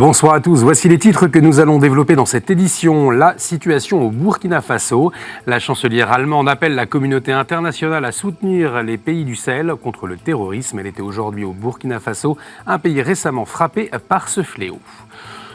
Bonsoir à tous, voici les titres que nous allons développer dans cette édition. La situation au Burkina Faso. La chancelière allemande appelle la communauté internationale à soutenir les pays du Sahel contre le terrorisme. Elle était aujourd'hui au Burkina Faso, un pays récemment frappé par ce fléau.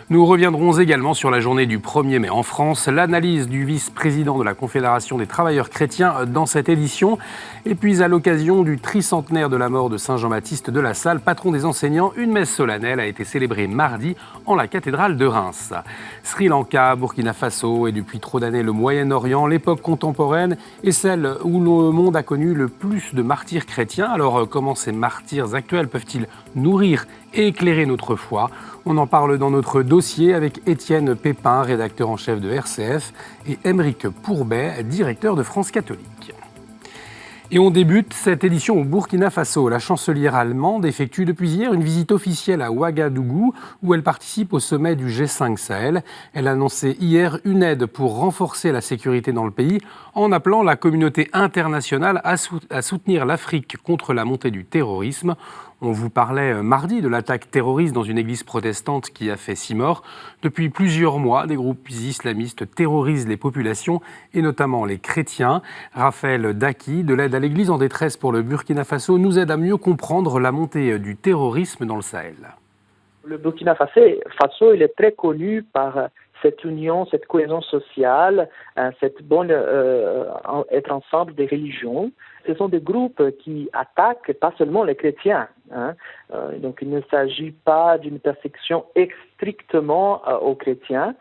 Nous reviendrons également sur la journée du 1er mai en France, l'analyse du vice-président de la Confédération des travailleurs chrétiens dans cette édition. Et puis à l'occasion du tricentenaire de la mort de Saint Jean-Baptiste de La Salle, patron des enseignants, une messe solennelle a été célébrée mardi en la cathédrale de Reims. Sri Lanka, Burkina Faso et depuis trop d'années le Moyen-Orient, l'époque contemporaine est celle où le monde a connu le plus de martyrs chrétiens. Alors comment ces martyrs actuels peuvent-ils nourrir et éclairer notre foi ? On en parle dans notre dossier avec Étienne Pépin, rédacteur en chef de RCF, et Aymeric Pourbet, directeur de France Catholique. Et on débute cette édition au Burkina Faso. La chancelière allemande effectue depuis hier une visite officielle à Ouagadougou où elle participe au sommet du G5 Sahel. Elle a annoncé hier une aide pour renforcer la sécurité dans le pays en appelant la communauté internationale à soutenir l'Afrique contre la montée du terrorisme. On vous parlait mardi de l'attaque terroriste dans une église protestante qui a fait 6 morts. Depuis plusieurs mois, des groupes islamistes terrorisent les populations et notamment les chrétiens. Raphaël Daki, de l'aide à l'église en détresse pour le Burkina Faso, nous aide à mieux comprendre la montée du terrorisme dans le Sahel. Le Burkina Faso, il est très connu par cette union, cette cohésion sociale, cette bonne être ensemble des religions. Ce sont des groupes qui attaquent pas seulement les chrétiens. Donc il ne s'agit pas d'une persécution strictement aux chrétiens.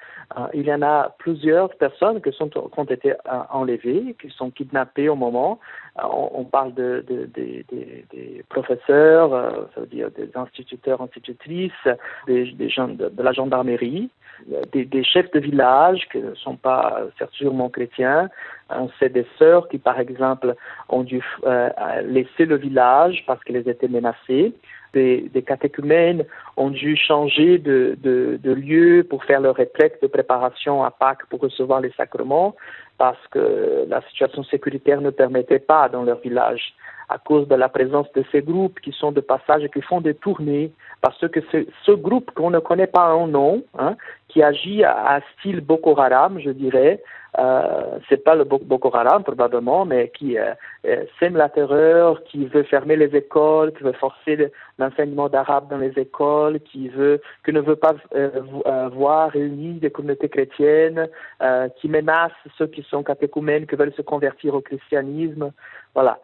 Il y en a plusieurs personnes qui ont été enlevées, qui sont kidnappées au moment. On parle des professeurs, ça veut dire des instituteurs, institutrices, des gens de la gendarmerie, des chefs de village qui ne sont pas sûrement chrétiens. C'est des sœurs qui, par exemple, ont dû laisser le village parce qu'elles étaient menacées. Des catéchumènes ont dû changer de lieu pour faire leur retraite de préparation à Pâques pour recevoir les sacrements parce que la situation sécuritaire ne permettait pas dans leur village à cause de la présence de ces groupes qui sont de passage et qui font des tournées, parce que ce groupe qu'on ne connaît pas en nom, qui agit à style Boko Haram, je dirais, c'est pas le Boko Haram probablement, mais qui sème la terreur, qui veut fermer les écoles, qui veut forcer l'enseignement d'arabe dans les écoles, qui ne veut pas voir réunies des communautés chrétiennes, qui menace ceux qui sont catéchumènes, qui veulent se convertir au christianisme, voilà.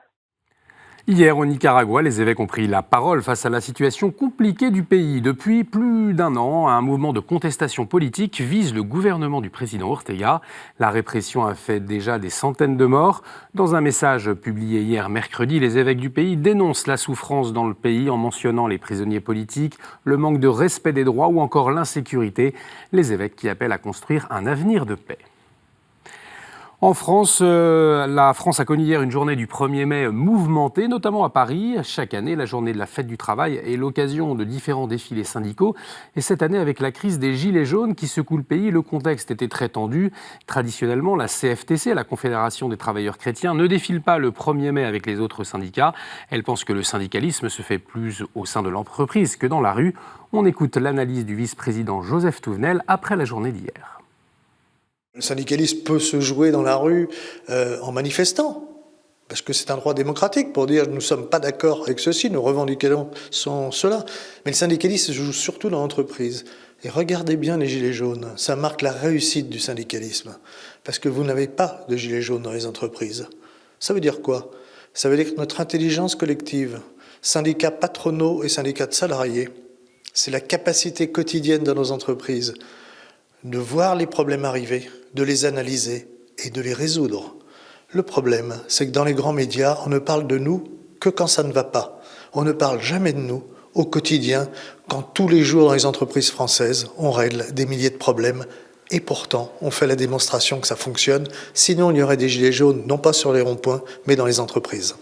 Hier, au Nicaragua, les évêques ont pris la parole face à la situation compliquée du pays. Depuis plus d'1 an, un mouvement de contestation politique vise le gouvernement du président Ortega. La répression a fait déjà des centaines de morts. Dans un message publié hier mercredi, les évêques du pays dénoncent la souffrance dans le pays en mentionnant les prisonniers politiques, le manque de respect des droits ou encore l'insécurité. Les évêques qui appellent à construire un avenir de paix. En France, la France a connu hier une journée du 1er mai mouvementée, notamment à Paris. Chaque année, la journée de la fête du travail est l'occasion de différents défilés syndicaux. Et cette année, avec la crise des Gilets jaunes qui secoue le pays, le contexte était très tendu. Traditionnellement, la CFTC, la Confédération des travailleurs chrétiens, ne défile pas le 1er mai avec les autres syndicats. Elle pense que le syndicalisme se fait plus au sein de l'entreprise que dans la rue. On écoute l'analyse du vice-président Joseph Touvenel après la journée d'hier. Le syndicalisme peut se jouer dans la rue en manifestant, parce que c'est un droit démocratique pour dire nous ne sommes pas d'accord avec ceci, nous revendiquons cela. Mais le syndicalisme se joue surtout dans l'entreprise. Et regardez bien les gilets jaunes, ça marque la réussite du syndicalisme, parce que vous n'avez pas de gilets jaunes dans les entreprises. Ça veut dire quoi ? Ça veut dire que notre intelligence collective, syndicats patronaux et syndicats de salariés, c'est la capacité quotidienne dans nos entreprises de voir les problèmes arriver, de les analyser et de les résoudre. Le problème, c'est que dans les grands médias, on ne parle de nous que quand ça ne va pas. On ne parle jamais de nous au quotidien, quand tous les jours dans les entreprises françaises, on règle des milliers de problèmes. Et pourtant, on fait la démonstration que ça fonctionne. Sinon, il y aurait des gilets jaunes, non pas sur les ronds-points, mais dans les entreprises.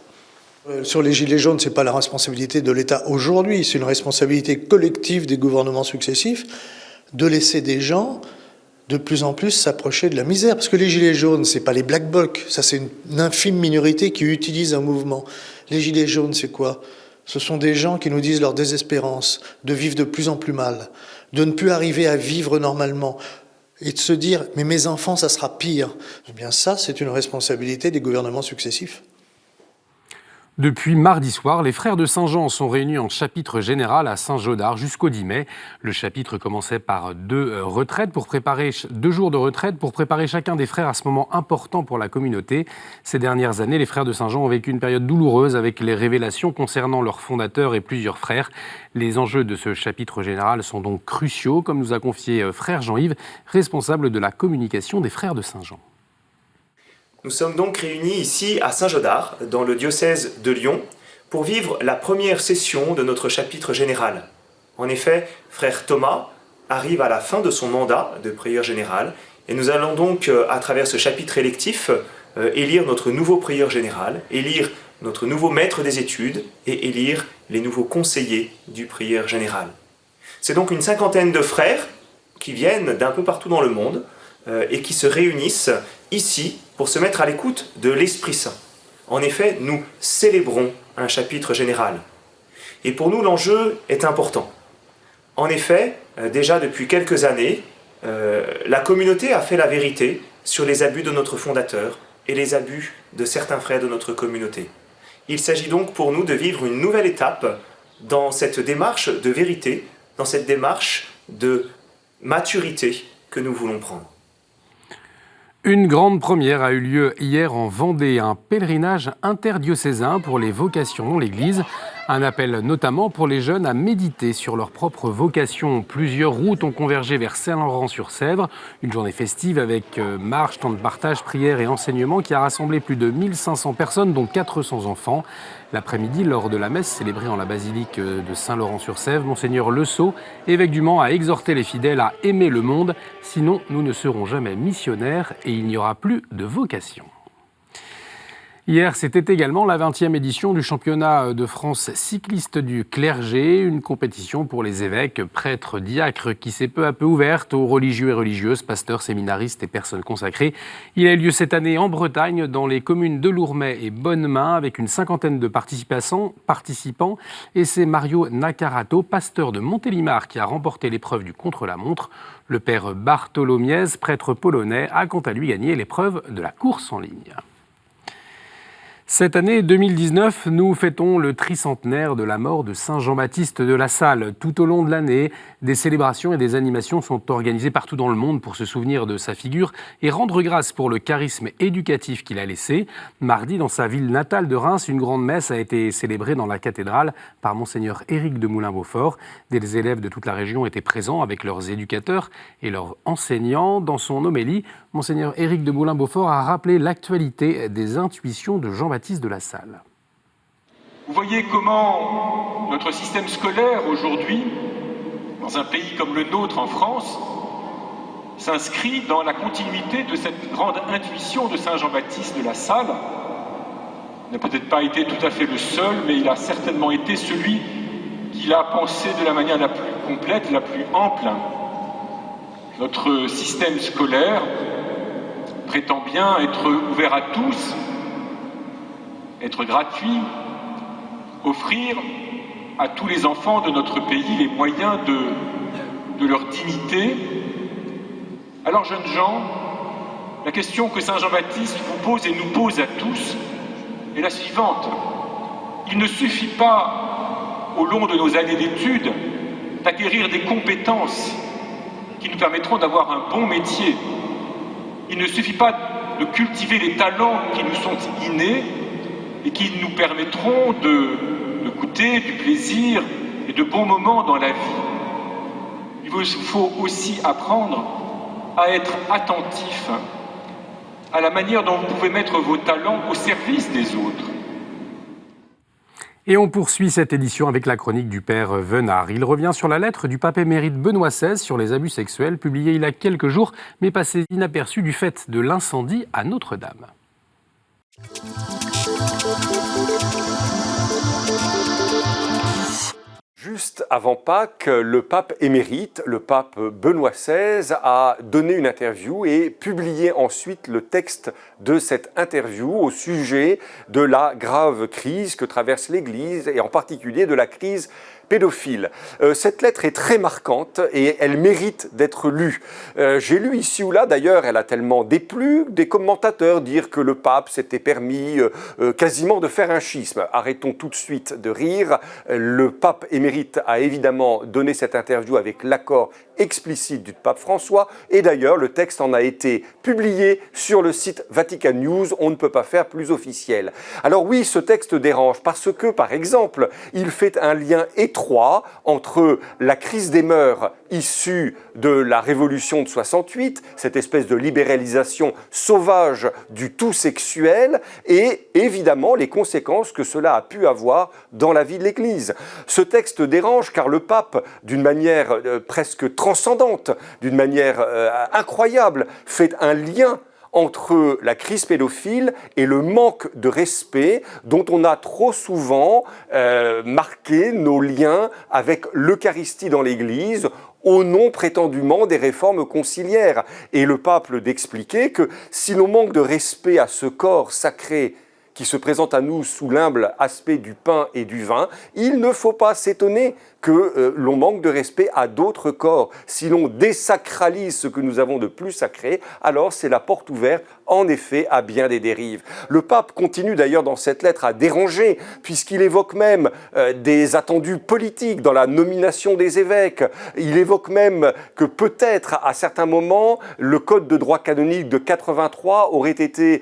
Sur les gilets jaunes, ce n'est pas la responsabilité de l'État aujourd'hui, c'est une responsabilité collective des gouvernements successifs de laisser des gens de plus en plus s'approcher de la misère. Parce que les gilets jaunes, c'est pas les black blocs, ça c'est une infime minorité qui utilise un mouvement. Les gilets jaunes, c'est quoi ? Ce sont des gens qui nous disent leur désespérance de vivre de plus en plus mal, de ne plus arriver à vivre normalement et de se dire « mais mes enfants, ça sera pire ». Eh bien ça, c'est une responsabilité des gouvernements successifs. Depuis mardi soir, les frères de Saint-Jean sont réunis en chapitre général à Saint-Gaudard jusqu'au 10 mai. Le chapitre commençait par 2 jours de retraite pour préparer chacun des frères à ce moment important pour la communauté. Ces dernières années, les frères de Saint-Jean ont vécu une période douloureuse avec les révélations concernant leur fondateur et plusieurs frères. Les enjeux de ce chapitre général sont donc cruciaux, comme nous a confié frère Jean-Yves, responsable de la communication des frères de Saint-Jean. Nous sommes donc réunis ici à Saint-Gaudard, dans le diocèse de Lyon, pour vivre la première session de notre chapitre général. En effet, frère Thomas arrive à la fin de son mandat de prieur général et nous allons donc, à travers ce chapitre électif, élire notre nouveau prieur général, élire notre nouveau maître des études et élire les nouveaux conseillers du prieur général. C'est donc une cinquantaine de frères qui viennent d'un peu partout dans le monde et qui se réunissent ici pour se mettre à l'écoute de l'Esprit Saint. En effet, nous célébrons un chapitre général. Et pour nous, l'enjeu est important. En effet, déjà depuis quelques années, la communauté a fait la vérité sur les abus de notre fondateur et les abus de certains frères de notre communauté. Il s'agit donc pour nous de vivre une nouvelle étape dans cette démarche de vérité, dans cette démarche de maturité que nous voulons prendre. Une grande première a eu lieu hier en Vendée, un pèlerinage interdiocésain pour les vocations dans l'Église. Un appel notamment pour les jeunes à méditer sur leur propre vocation. Plusieurs routes ont convergé vers Saint-Laurent-sur-Sèvre. Une journée festive avec marche, temps de partage, prière et enseignement qui a rassemblé plus de 1500 personnes, dont 400 enfants. L'après-midi, lors de la messe célébrée en la basilique de Saint-Laurent-sur-Sèvre, Monseigneur Le Sceau, évêque du Mans, a exhorté les fidèles à aimer le monde. Sinon, nous ne serons jamais missionnaires et il n'y aura plus de vocation. Hier, c'était également la 20e édition du championnat de France cycliste du clergé, une compétition pour les évêques, prêtres, diacres qui s'est peu à peu ouverte aux religieux et religieuses, pasteurs, séminaristes et personnes consacrées. Il a eu lieu cette année en Bretagne, dans les communes de Lourmet et Bonnemain, avec une cinquantaine de participants. Et c'est Mario Nakarato, pasteur de Montélimar, qui a remporté l'épreuve du contre-la-montre. Le père Bartholomiez, prêtre polonais, a quant à lui gagné l'épreuve de la course en ligne. Cette année 2019, nous fêtons le tricentenaire de la mort de Saint Jean-Baptiste de La Salle. Tout au long de l'année, des célébrations et des animations sont organisées partout dans le monde pour se souvenir de sa figure et rendre grâce pour le charisme éducatif qu'il a laissé. Mardi, dans sa ville natale de Reims, une grande messe a été célébrée dans la cathédrale par Monseigneur Éric de Moulin-Beaufort. Des élèves de toute la région étaient présents avec leurs éducateurs et leurs enseignants. Dans son homélie, Monseigneur Éric de Moulin-Beaufort a rappelé l'actualité des intuitions de Jean-Baptiste de La Salle. Vous voyez comment notre système scolaire aujourd'hui, dans un pays comme le nôtre en France, s'inscrit dans la continuité de cette grande intuition de Saint Jean-Baptiste de La Salle. Il n'a peut-être pas été tout à fait le seul, mais il a certainement été celui qui l'a pensé de la manière la plus complète, la plus ample. Notre système scolaire prétend bien être ouvert à tous, être gratuit, offrir à tous les enfants de notre pays les moyens de leur dignité. Alors, jeunes gens, la question que Saint Jean-Baptiste vous pose et nous pose à tous est la suivante. Il ne suffit pas, au long de nos années d'études, d'acquérir des compétences qui nous permettront d'avoir un bon métier. Il ne suffit pas de cultiver les talents qui nous sont innés et qui nous permettront de goûter du plaisir et de bons moments dans la vie. Il vous faut aussi apprendre à être attentif à la manière dont vous pouvez mettre vos talents au service des autres. Et on poursuit cette édition avec la chronique du père Venard. Il revient sur la lettre du pape émérite Benoît XVI sur les abus sexuels, publiée il y a quelques jours, mais passée inaperçue du fait de l'incendie à Notre-Dame. Juste avant Pâques, le pape émérite, le pape Benoît XVI, a donné une interview et publié ensuite le texte de cette interview au sujet de la grave crise que traverse l'Église et en particulier de la crise pédophile. Cette lettre est très marquante et elle mérite d'être lue. J'ai lu ici ou là, d'ailleurs, elle a tellement déplu, des commentateurs dire que le pape s'était permis quasiment de faire un schisme. Arrêtons tout de suite de rire. Le pape émérite a évidemment donné cette interview avec l'accord explicite du pape François et d'ailleurs le texte en a été publié sur le site Vatican News, on ne peut pas faire plus officiel. Alors oui, ce texte dérange parce que par exemple, il fait un lien étroit entre la crise des mœurs issue de la révolution de 68, cette espèce de libéralisation sauvage du tout sexuel et évidemment les conséquences que cela a pu avoir dans la vie de l'Église. Ce texte dérange car le pape, d'une manière presque transcendante, d'une manière incroyable, fait un lien entre la crise pédophile et le manque de respect dont on a trop souvent marqué nos liens avec l'Eucharistie dans l'Église au nom prétendument des réformes conciliaires. Et le pape d'expliquer que si l'on manque de respect à ce corps sacré qui se présente à nous sous l'humble aspect du pain et du vin, il ne faut pas s'étonner que l'on manque de respect à d'autres corps. Si l'on désacralise ce que nous avons de plus sacré, alors c'est la porte ouverte, en effet, à bien des dérives. Le pape continue d'ailleurs dans cette lettre à déranger, puisqu'il évoque même des attendus politiques dans la nomination des évêques. Il évoque même que peut-être, à certains moments, le code de droit canonique de 83 aurait été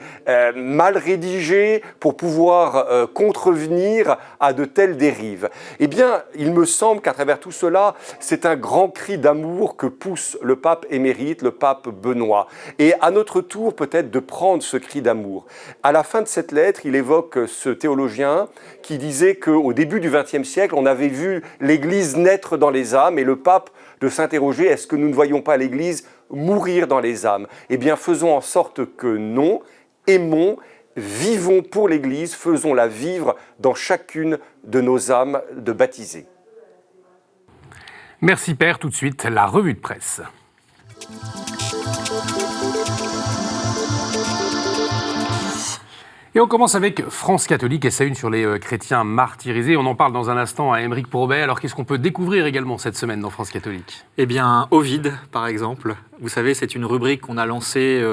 mal rédigé pour pouvoir contrevenir à de telles dérives. Eh bien, il me semble qu'à travers tout cela, c'est un grand cri d'amour que pousse le pape émérite, le pape Benoît. Et à notre tour, peut-être, de prendre ce cri d'amour. À la fin de cette lettre, il évoque ce théologien qui disait qu'au début du XXe siècle, on avait vu l'Église naître dans les âmes et le pape de s'interroger, est-ce que nous ne voyons pas l'Église mourir dans les âmes? Eh bien, faisons en sorte que non, aimons, vivons pour l'Église, faisons-la vivre dans chacune de nos âmes de baptisés. Merci Père, tout de suite, la revue de presse. Et on commence avec France catholique et sa une sur les chrétiens martyrisés. On en parle dans un instant à Aymeric Pourbet. Alors qu'est-ce qu'on peut découvrir également cette semaine dans France catholique? Eh bien, Ovide, par exemple. Vous savez, c'est une rubrique qu'on a lancée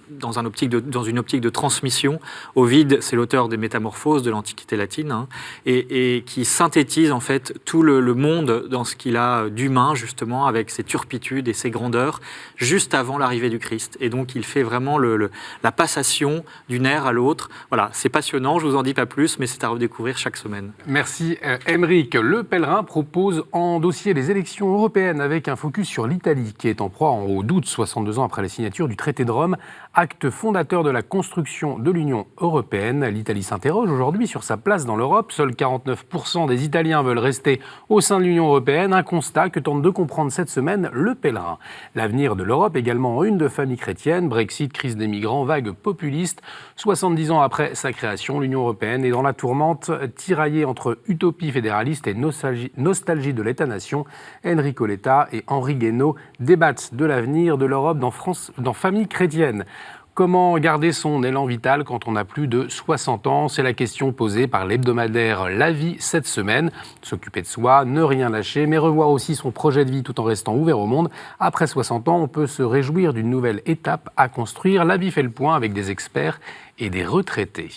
dans une optique de transmission. Ovide, c'est l'auteur des Métamorphoses de l'Antiquité latine, hein, et qui synthétise en fait tout le monde dans ce qu'il a d'humain, justement, avec ses turpitudes et ses grandeurs, juste avant l'arrivée du Christ. Et donc, il fait vraiment la passation d'une ère à l'autre. Voilà, c'est passionnant, je ne vous en dis pas plus, mais c'est à redécouvrir chaque semaine. Merci Aymeric. Le Pèlerin propose endosser les élections européennes avec un focus sur l'Italie, qui est en proie au doute 62 ans après la signature du traité de Rome, acte fondateur de la construction de l'Union européenne. L'Italie s'interroge aujourd'hui sur sa place dans l'Europe. Seuls 49% des Italiens veulent rester au sein de l'Union européenne. Un constat que tente de comprendre cette semaine le Pèlerin. L'avenir de l'Europe également en une de famille chrétienne. Brexit, crise des migrants, vague populiste. 70 ans après sa création, l'Union européenne est dans la tourmente, tiraillée entre utopie fédéraliste et nostalgie de l'État-nation. Enrico Letta et Henri Guénaud débattent de l'avenir de l'Europe dans famille chrétienne. Comment garder son élan vital quand on a plus de 60 ans? C'est la question posée par l'hebdomadaire La Vie cette semaine. S'occuper de soi, ne rien lâcher, mais revoir aussi son projet de vie tout en restant ouvert au monde. Après 60 ans, on peut se réjouir d'une nouvelle étape à construire. La Vie fait le point avec des experts et des retraités.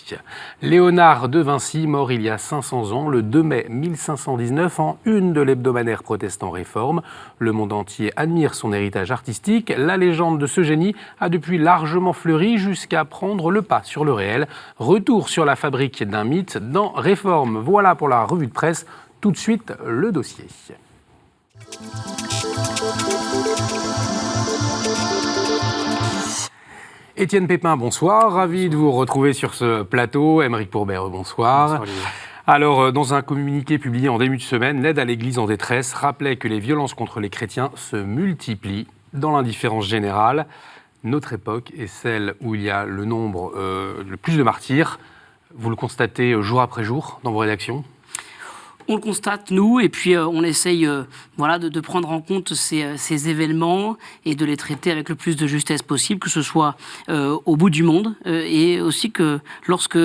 Léonard de Vinci, mort il y a 500 ans, le 2 mai 1519, en une de l'hebdomadaire protestant Réforme. Le monde entier admire son héritage artistique. La légende de ce génie a depuis largement fleuri jusqu'à prendre le pas sur le réel. Retour sur la fabrique d'un mythe dans Réforme. Voilà pour la revue de presse. Tout de suite, le dossier. Étienne Pépin, bonsoir. Ravi de vous retrouver sur ce plateau. Aymeric Pourbet, bonsoir. Bonsoir. Alors, dans un communiqué publié en début de semaine, l'aide à l'Église en détresse rappelait que les violences contre les chrétiens se multiplient dans l'indifférence générale. Notre époque est celle où il y a le plus de martyrs. Vous le constatez jour après jour dans vos rédactions ? On le constate, nous, et puis on essaye de prendre en compte ces événements et de les traiter avec le plus de justesse possible, que ce soit au bout du monde, et aussi que lorsque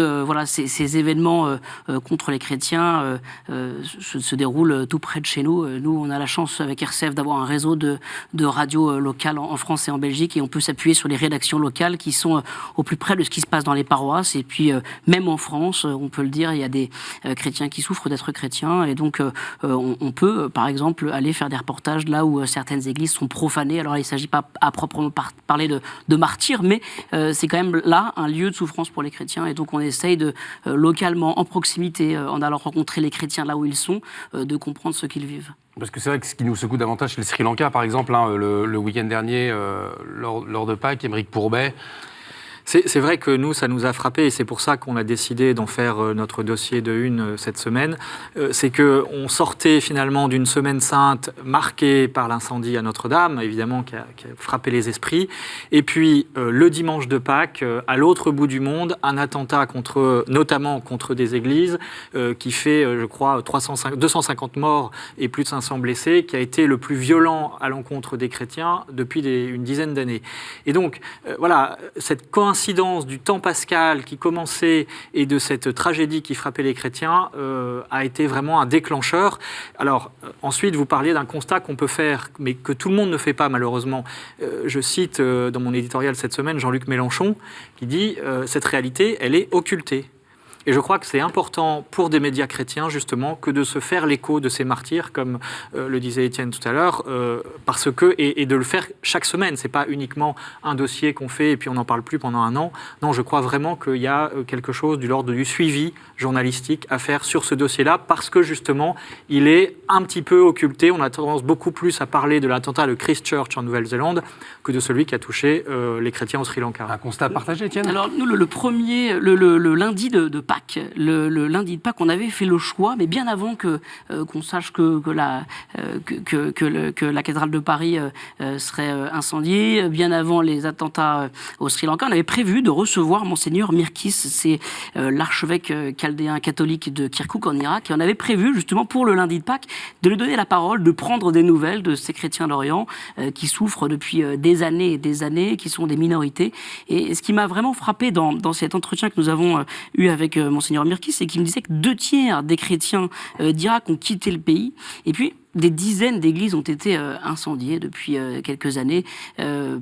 ces événements contre les chrétiens se déroulent tout près de chez nous. Nous, on a la chance avec RCF d'avoir un réseau de radios locales en France et en Belgique, et on peut s'appuyer sur les rédactions locales qui sont au plus près de ce qui se passe dans les paroisses. Et puis, même en France, on peut le dire, il y a des chrétiens qui souffrent d'être chrétiens. Et donc, on peut, par exemple, aller faire des reportages là où certaines églises sont profanées. Alors, il ne s'agit pas à proprement parler de martyrs, mais c'est quand même là un lieu de souffrance pour les chrétiens. Et donc, on essaye de, localement, en proximité, en allant rencontrer les chrétiens là où ils sont, de comprendre ce qu'ils vivent. Parce que c'est vrai que ce qui nous secoue davantage, c'est le Sri Lanka, par exemple. Le week-end dernier, lors de Pâques, Aymeric Pourbet... C'est vrai que nous, ça nous a frappé, et c'est pour ça qu'on a décidé d'en faire notre dossier de une cette semaine. C'est qu'on sortait finalement d'une semaine sainte marquée par l'incendie à Notre-Dame, évidemment, qui a frappé les esprits. Et puis, le dimanche de Pâques, à l'autre bout du monde, un attentat notamment contre des églises, qui fait, je crois, 250 morts et plus de 500 blessés, qui a été le plus violent à l'encontre des chrétiens depuis une dizaine d'années. Et donc, cette coïncidence du temps pascal qui commençait et de cette tragédie qui frappait les chrétiens a été vraiment un déclencheur. Alors, ensuite, vous parliez d'un constat qu'on peut faire, mais que tout le monde ne fait pas, malheureusement. Je cite dans mon éditorial cette semaine Jean-Luc Mélenchon qui dit « Cette réalité, elle est occultée ». Et je crois que c'est important pour des médias chrétiens, justement, que de se faire l'écho de ces martyrs, comme le disait Étienne tout à l'heure, parce que, et de le faire chaque semaine. Ce n'est pas uniquement un dossier qu'on fait et puis on n'en parle plus pendant un an. Non, je crois vraiment qu'il y a quelque chose de l'ordre du suivi journalistique à faire sur ce dossier-là, parce que, justement, il est un petit peu occulté. On a tendance beaucoup plus à parler de l'attentat de Christchurch en Nouvelle-Zélande que de celui qui a touché les chrétiens au Sri Lanka. Un constat partagé, Étienne ? Alors, nous, le lundi de Pâques, le lundi de Pâques, on avait fait le choix, mais bien avant qu'on sache que la cathédrale de Paris serait incendiée, bien avant les attentats au Sri Lanka, on avait prévu de recevoir Monseigneur Mirkis, c'est l'archevêque chaldéen catholique de Kirkouk en Irak, et on avait prévu justement pour le lundi de Pâques de lui donner la parole, de prendre des nouvelles de ces chrétiens d'Orient qui souffrent depuis des années et des années, qui sont des minorités. Et ce qui m'a vraiment frappé dans cet entretien que nous avons eu avec Monseigneur Mirkis, c'est qu'il me disait que 2/3 des chrétiens d'Irak ont quitté le pays. Et puis, des dizaines d'églises ont été incendiées depuis quelques années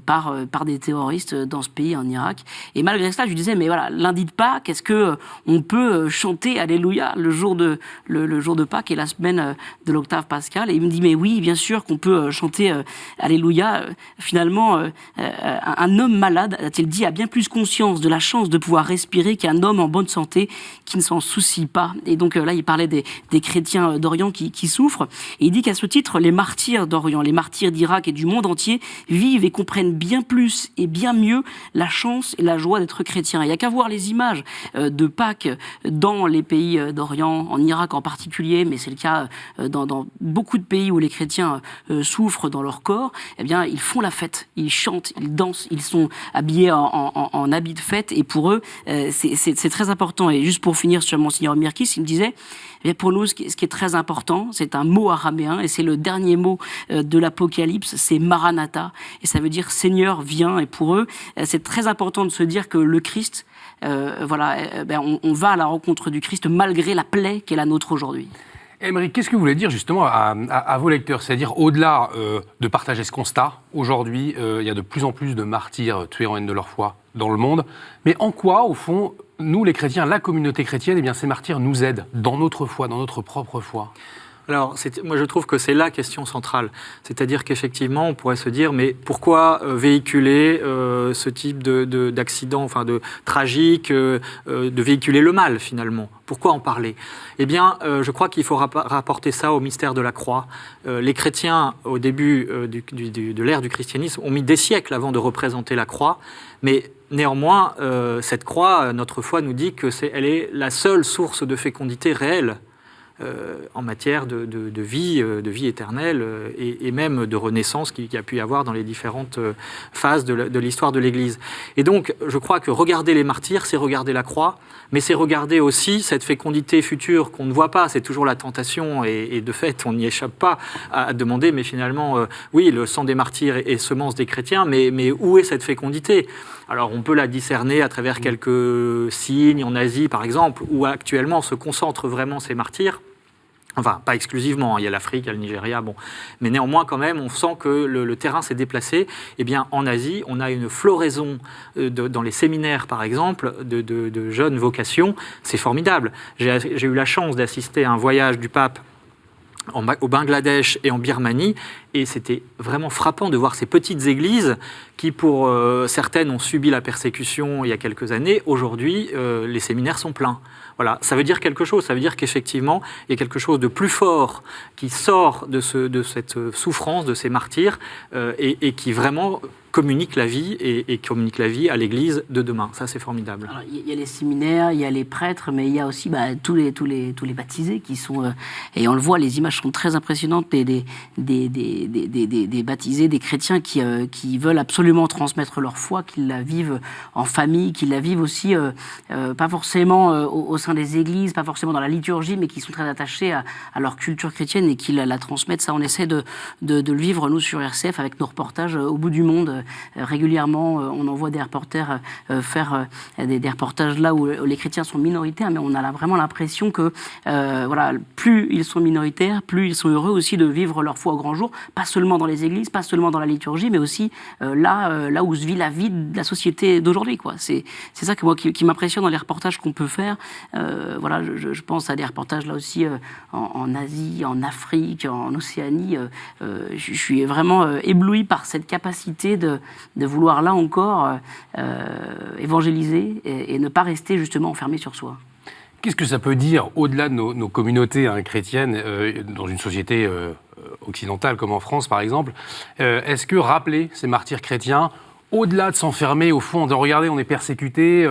par des terroristes dans ce pays, en Irak. Et malgré cela, je lui disais, mais voilà, lundi de Pâques, est-ce qu'on peut chanter Alléluia le jour de Pâques et la semaine de l'octave pascale? Et il me dit, mais oui, bien sûr qu'on peut chanter Alléluia. Finalement, un homme malade, a-t-il dit, a bien plus conscience de la chance de pouvoir respirer qu'un homme en bonne santé qui ne s'en soucie pas. Et donc là, il parlait des chrétiens d'Orient qui souffrent. Et il dit qu'à ce titre, les martyrs d'Orient, les martyrs d'Irak et du monde entier vivent et comprennent bien plus et bien mieux la chance et la joie d'être chrétiens. Il n'y a qu'à voir les images de Pâques dans les pays d'Orient, en Irak en particulier, mais c'est le cas dans beaucoup de pays où les chrétiens souffrent dans leur corps. Eh bien, ils font la fête, ils chantent, ils dansent, ils sont habillés en habits de fête, et pour eux, c'est très important. Et juste pour finir sur Monseigneur Mirkis, il me disait, eh bien, pour nous, ce qui est très important, c'est un mot araméen, et c'est le dernier mot de l'Apocalypse, c'est Maranatha, et ça veut dire Seigneur, viens. Et pour eux, c'est très important de se dire que le Christ, on va à la rencontre du Christ malgré la plaie qui est la nôtre aujourd'hui. Aymeric, qu'est-ce que vous voulez dire justement à vos lecteurs? C'est-à-dire, au-delà de partager ce constat, aujourd'hui, il y a de plus en plus de martyrs tués en haine de leur foi dans le monde. Mais en quoi, au fond, nous, les chrétiens, la communauté chrétienne, eh bien, ces martyrs nous aident dans notre foi, dans notre propre foi? Alors, moi je trouve que c'est la question centrale. C'est-à-dire qu'effectivement, on pourrait se dire, mais pourquoi véhiculer ce type d'accident, enfin de tragique, de véhiculer le mal finalement? Pourquoi en parler? Eh bien, je crois qu'il faut rapporter ça au mystère de la croix. Les chrétiens, au début de l'ère du christianisme, ont mis des siècles avant de représenter la croix, mais néanmoins, cette croix, notre foi nous dit qu'elle est la seule source de fécondité réelle en matière de vie éternelle et même de renaissance qu'il y a pu y avoir dans les différentes phases de l'histoire de l'Église. Et donc, je crois que regarder les martyrs, c'est regarder la croix, mais c'est regarder aussi cette fécondité future qu'on ne voit pas. C'est toujours la tentation, et de fait, on n'y échappe pas à demander, mais finalement, oui, le sang des martyrs est semence des chrétiens, mais où est cette fécondité ? Alors, on peut la discerner à travers quelques signes en Asie, par exemple, où actuellement se concentrent vraiment ces martyrs. Enfin, pas exclusivement, il y a l'Afrique, il y a le Nigeria, bon. Mais néanmoins, quand même, on sent que le terrain s'est déplacé. Eh bien, en Asie, on a une floraison dans les séminaires, par exemple, de jeunes vocations. C'est formidable. J'ai eu la chance d'assister à un voyage du pape au Bangladesh et en Birmanie, et c'était vraiment frappant de voir ces petites églises qui, pour certaines, ont subi la persécution il y a quelques années. Aujourd'hui, les séminaires sont pleins. Voilà, ça veut dire quelque chose, ça veut dire qu'effectivement, il y a quelque chose de plus fort qui sort de cette souffrance, de ces martyrs, et qui vraiment communique la vie et communique la vie à l'Église de demain. Ça, c'est formidable. Alors, il y a les séminaires, il y a les prêtres, mais il y a aussi tous les baptisés qui sont... et on le voit, les images sont très impressionnantes des baptisés, des chrétiens qui veulent absolument transmettre leur foi, qu'ils la vivent en famille, qu'ils la vivent aussi, pas forcément au sein des églises, pas forcément dans la liturgie, mais qui sont très attachés à leur culture chrétienne et qui la transmettent. Ça, on essaie de le vivre, nous, sur RCF, avec nos reportages au bout du monde. Régulièrement, on envoie des reporters faire des reportages là où les chrétiens sont minoritaires, mais on a vraiment l'impression que voilà, plus ils sont minoritaires, plus ils sont heureux aussi de vivre leur foi au grand jour, pas seulement dans les églises, pas seulement dans la liturgie, mais aussi là où se vit la vie de la société d'aujourd'hui, quoi. C'est ça qui m'impressionne dans les reportages qu'on peut faire. Voilà, je pense à des reportages là aussi en Asie, en Afrique, en Océanie. Je suis vraiment ébloui par cette capacité de vouloir là encore évangéliser et ne pas rester justement enfermé sur soi. Qu'est-ce que ça peut dire, au-delà de nos communautés chrétiennes, dans une société occidentale comme en France par exemple, est-ce que rappeler ces martyrs chrétiens, au-delà de s'enfermer au fond, de regarder, on est persécuté,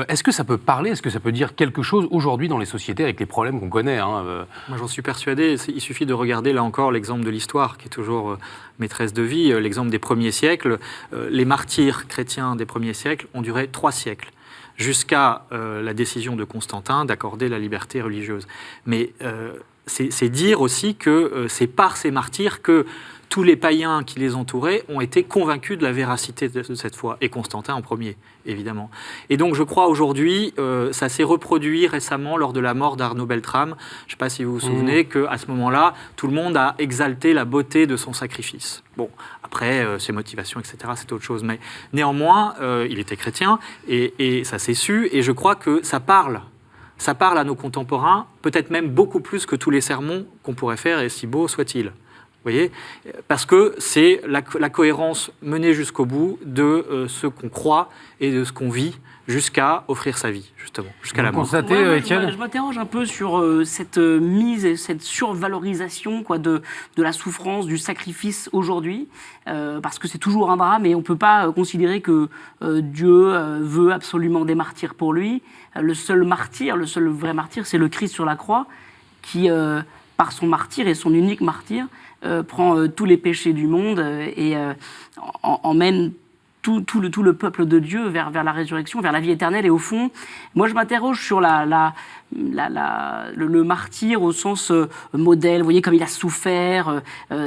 est-ce que ça peut parler, est-ce que ça peut dire quelque chose aujourd'hui dans les sociétés avec les problèmes qu'on connaît Moi j'en suis persuadé, il suffit de regarder là encore l'exemple de l'histoire qui est toujours maîtresse de vie, l'exemple des premiers siècles. Les martyrs chrétiens des premiers siècles ont duré 3 siècles, jusqu'à la décision de Constantin d'accorder la liberté religieuse. Mais c'est dire aussi que c'est par ces martyrs que tous les païens qui les entouraient ont été convaincus de la véracité de cette foi, et Constantin en premier, évidemment. Et donc je crois aujourd'hui, ça s'est reproduit récemment lors de la mort d'Arnaud Beltrame. Je ne sais pas si vous vous souvenez qu'à ce moment-là, tout le monde a exalté la beauté de son sacrifice. Bon, après, ses motivations, etc., c'est autre chose. Mais néanmoins, il était chrétien, et ça s'est su, et je crois que ça parle. Ça parle à nos contemporains, peut-être même beaucoup plus que tous les sermons qu'on pourrait faire, et si beau soit-il. Vous voyez, parce que c'est la cohérence menée jusqu'au bout de ce qu'on croit et de ce qu'on vit jusqu'à offrir sa vie, justement, jusqu'à la mort. Je m'interroge un peu sur cette mise et cette survalorisation de la souffrance, du sacrifice aujourd'hui, parce que c'est toujours un drame et on ne peut pas considérer que Dieu veut absolument des martyrs pour lui. Le seul vrai martyr, c'est le Christ sur la croix qui, par son martyr et son unique martyr, prend tous les péchés du monde et emmène tout le peuple de Dieu vers la résurrection, vers la vie éternelle. Et au fond, moi je m'interroge sur le martyr au sens modèle. Vous voyez comme il a souffert,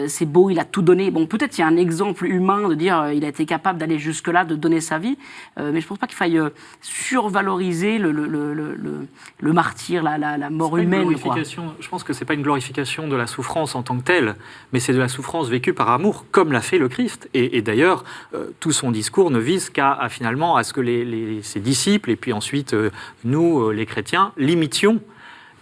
c'est beau, il a tout donné. Bon, peut-être il y a un exemple humain de dire il a été capable d'aller jusque-là, de donner sa vie, mais je ne pense pas qu'il faille survaloriser le martyr, la mort humaine. Je pense que ce n'est pas une glorification de la souffrance en tant que telle, mais c'est de la souffrance vécue par amour, comme l'a fait le Christ. Et d'ailleurs, tout son discours ne vise finalement à ce que ses disciples, et puis ensuite nous, les chrétiens, l'imitions.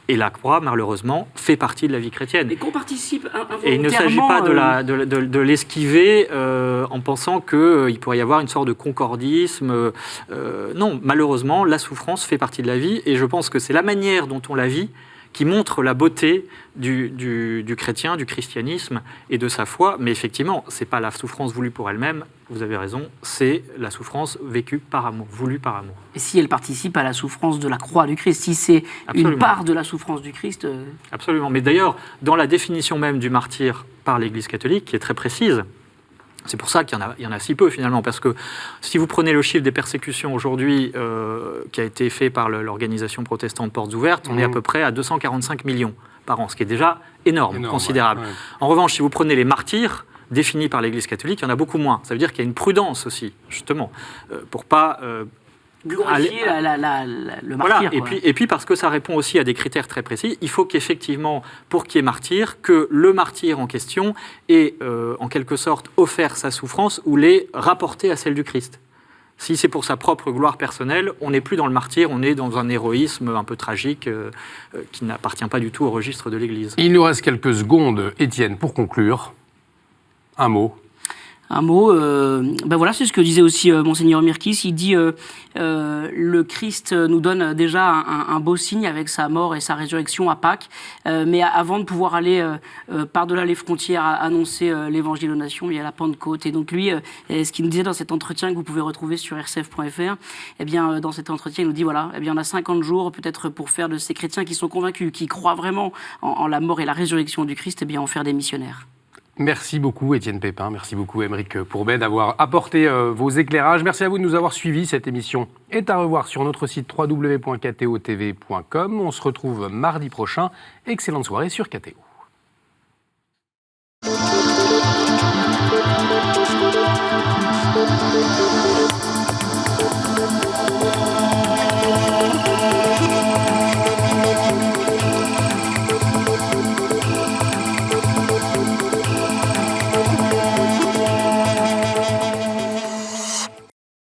Et la croix, malheureusement, fait partie de la vie chrétienne. Et qu'on participe involontairement... Et il ne s'agit pas de l'esquiver en pensant qu'il pourrait y avoir une sorte de concordisme. Non, malheureusement, la souffrance fait partie de la vie. Et je pense que c'est la manière dont on la vit qui montre la beauté du chrétien, du christianisme et de sa foi. Mais effectivement, ce n'est pas la souffrance voulue pour elle-même, vous avez raison, c'est la souffrance vécue par amour, voulue par amour. Et si elle participe à la souffrance de la croix du Christ, si c'est une part de la souffrance du Christ... Absolument. Mais d'ailleurs, dans la définition même du martyr par l'Église catholique, qui est très précise, c'est pour ça qu'il y en a si peu finalement, parce que si vous prenez le chiffre des persécutions aujourd'hui qui a été fait par l'organisation protestante Portes Ouvertes, on est à peu près à 245 millions par an, ce qui est déjà énorme, considérable. Ouais. En revanche, si vous prenez les martyrs définis par l'Église catholique, il y en a beaucoup moins. Ça veut dire qu'il y a une prudence aussi, justement, pour pas... glorifier le martyr. Voilà. Et puis parce que ça répond aussi à des critères très précis, il faut qu'effectivement, pour qu'il y ait martyr, que le martyr en question ait en quelque sorte offert sa souffrance ou l'ait rapportée à celle du Christ. Si c'est pour sa propre gloire personnelle, on n'est plus dans le martyr, on est dans un héroïsme un peu tragique qui n'appartient pas du tout au registre de l'Église. Il nous reste quelques secondes, Étienne, pour conclure. Un mot. Un mot, voilà, c'est ce que disait aussi Monseigneur Mirkis. Il dit le Christ nous donne déjà un beau signe avec sa mort et sa résurrection à Pâques, mais avant de pouvoir aller par-delà les frontières annoncer l'évangile aux nations, il y a la Pentecôte. Et donc lui, ce qu'il nous disait dans cet entretien que vous pouvez retrouver sur rcf.fr, eh bien, dans cet entretien, il nous dit voilà, eh bien, on a 50 jours peut-être pour faire de ces chrétiens qui sont convaincus, qui croient vraiment en la mort et la résurrection du Christ, eh bien, en faire des missionnaires. Merci beaucoup Étienne Pépin, merci beaucoup Aymeric Pourbet d'avoir apporté vos éclairages. Merci à vous de nous avoir suivis. Cette émission est à revoir sur notre site www.ktotv.com. On se retrouve mardi prochain. Excellente soirée sur KTO.